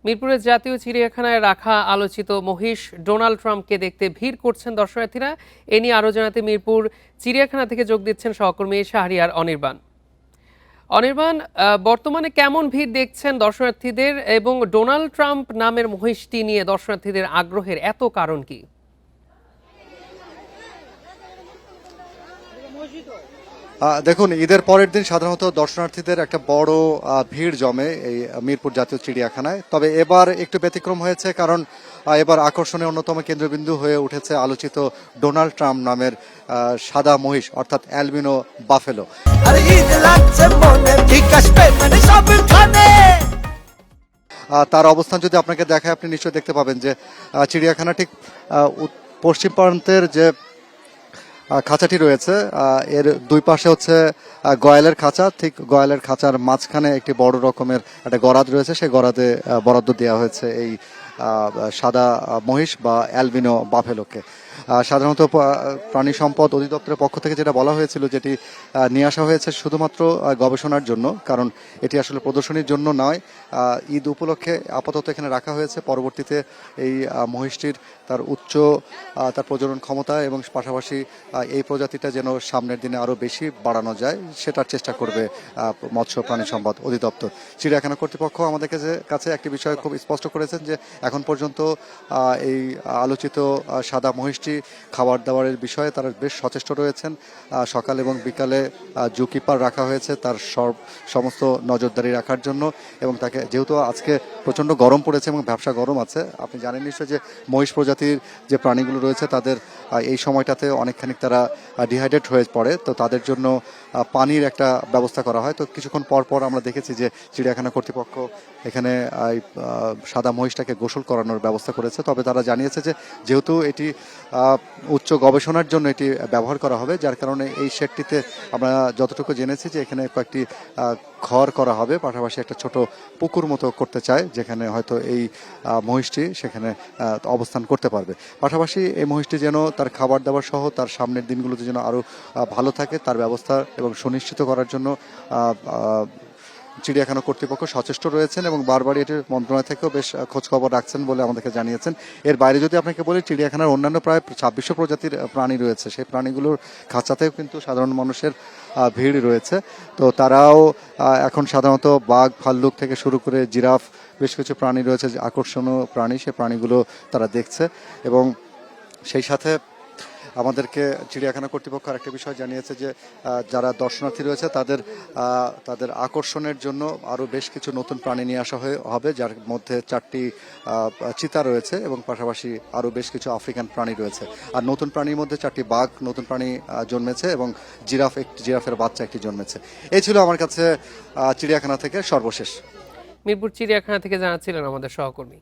মিরপুরের জাতীয় চিড়িয়াখানায় রাখা আলোচিত মহিষ ডোনাল্ড ট্রাম্পকে দেখতে ভিড় করছেন দর্শনার্থীরা। এ নিয়ে আরও জানাতে মিরপুর চিড়িয়াখানা থেকে যোগ দিচ্ছেন সহকর্মী শাহরিয়ার অনির্বাণ। অনির্বাণ, বর্তমানে কেমন ভিড় দেখছেন দর্শনার্থীদের এবং ডোনাল্ড ট্রাম্প নামের মহিষটি নিয়ে দর্শনার্থীদের আগ্রহের এত কারণ কি? দেখুন, ঈদের পরের দিন সাধারণত দর্শনার্থীদের একটা বড় ভিড় জমে এই মিরপুর জাতীয় চিড়িয়াখানায়। তবে এবার একটু ব্যতিক্রম হয়েছে, কারণ এবার আকর্ষণের অন্যতম কেন্দ্রবিন্দু হয়ে উঠেছে আলোচিত ডোনাল্ড ট্রাম্প নামের সাদা মহিষ, অর্থাৎ অ্যালবিনো বাফেলো। তার অবস্থান যদি আপনাকে দেখায়, আপনি নিশ্চয়ই দেখতে পাবেন যে চিড়িয়াখানা ঠিক পশ্চিম প্রান্তের যে খাঁচাটি রয়েছে, এর দুই পাশে হচ্ছে গয়ালের খাঁচা। ঠিক গয়ালের খাঁচার মাঝখানে একটি বড় রকমের একটা গরাদ রয়েছে, সেই গরাদে বরাদ্দ দেওয়া হয়েছে এই সাদা মহিষ বা অ্যালবিনো বাফেলোকে। সাধারণত প্রাণী সম্পদ অধিদপ্তরের পক্ষ থেকে যেটা বলা হয়েছিল, যেটি নিয়ে আসা হয়েছে শুধুমাত্র গবেষণার জন্য, কারণ এটি আসলে প্রদর্শনীর জন্য নয়। ঈদ উপলক্ষে আপাতত এখানে রাখা হয়েছে। পরবর্তীতে এই মহিষটির তার তার প্রজনন ক্ষমতা এবং পাশাপাশি এই প্রজাতিটা যেন সামনের দিনে আরও বেশি বাড়ানো যায়, সেটার চেষ্টা করবে মৎস্য প্রাণী সম্পদ অধিদপ্তর। চিড়িয়াখানা কর্তৃপক্ষ আমাদের কাছে একটি বিষয় খুব স্পষ্ট করেছেন যে এখন পর্যন্ত এই আলোচিত সাদা মহিষটি খাবার দাবারের বিষয়ে তারা বেশ সচেষ্ট রয়েছেন। সকাল এবং বিকালে জু কিপার রাখা হয়েছে তার সমস্ত নজরদারি রাখার জন্য, এবং তাকে যেহেতু আজকে প্রচণ্ড গরম পড়েছে এবং ব্যবসা গরম আছে, আপনি জানেন নিশ্চয় যে মহিষ প্রজাতির যে প্রাণীগুলো রয়েছে তাদের এই সময়টাতে অনেকখানি তারা ডিহাইড্রেট হয়ে পড়ে, তো তাদের জন্য পানির একটা ব্যবস্থা করা হয়। তো কিছুক্ষণ পর পর আমরা দেখেছি যে চিড়িয়াখানা কর্তৃপক্ষ এখানে সাদা মহিষটাকে গোসল করানোর ব্যবস্থা করেছে। তবে তারা জানিয়েছে যে যেহেতু এটি উচ্চ গবেষণার জন্য এটি ব্যবহার করা হবে, যার কারণে এই শেডটিতে আমরা যতটুকু জেনেছি যে এখানে কয়েকটি ঘর করা হবে, পাশাপাশি একটা ছোট পুকুর মতো করতে চায়, যেখানে হয়তো এই মহিষটি সেখানে অবস্থান করতে পারবে। পাশাপাশি এই মহিষটি যেন তার খাবার দাবার সহ তার সামনের দিনগুলোতে যেন আরও ভালো থাকে, তার ব্যবস্থা এবং সুনিশ্চিত করার জন্য চিড়িয়াখানা কর্তৃপক্ষ সচেষ্ট রয়েছেন এবং বারবার এটির মন্ত্রণালয় থেকেও বেশ খোঁজখবর রাখছেন বলে আমাদেরকে জানিয়েছেন। এর বাইরে যদি আপনাকে বলি, চিড়িয়াখানার অন্যান্য প্রায় 2600 প্রজাতির প্রাণী রয়েছে, সেই প্রাণীগুলোর খাঁচাতেও কিন্তু সাধারণ মানুষের ভিড় রয়েছে। তো তারাও এখন সাধারণত বাঘ ভাল্লুক থেকে শুরু করে জিরাফ, বেশ কিছু প্রাণী রয়েছে যে আকর্ষণীয় প্রাণী, সেই প্রাণীগুলো তারা দেখছে। এবং সেই সাথে আমাদেরকে চিড়িয়াখানা কর্তৃপক্ষ আরেকটা বিষয় জানিয়েছে যে যারা দর্শনার্থী রয়েছে তাদের আকর্ষণের জন্য আরও বেশ কিছু নতুন প্রাণী নিয়ে আসা হবে, যার মধ্যে 4টি চিতা রয়েছে এবং পাশাপাশি আরও বেশ কিছু আফ্রিকান প্রাণী রয়েছে। আর নতুন প্রাণীর মধ্যে 4টি বাঘ নতুন প্রাণী জন্মেছে এবং জিরাফের বাচ্চা একটি জন্মেছে। এই ছিল আমার কাছে চিড়িয়াখানা থেকে সর্বশেষ। মিরপুর চিড়িয়াখানা থেকে জানাচ্ছিলেন আমাদের সহকর্মী।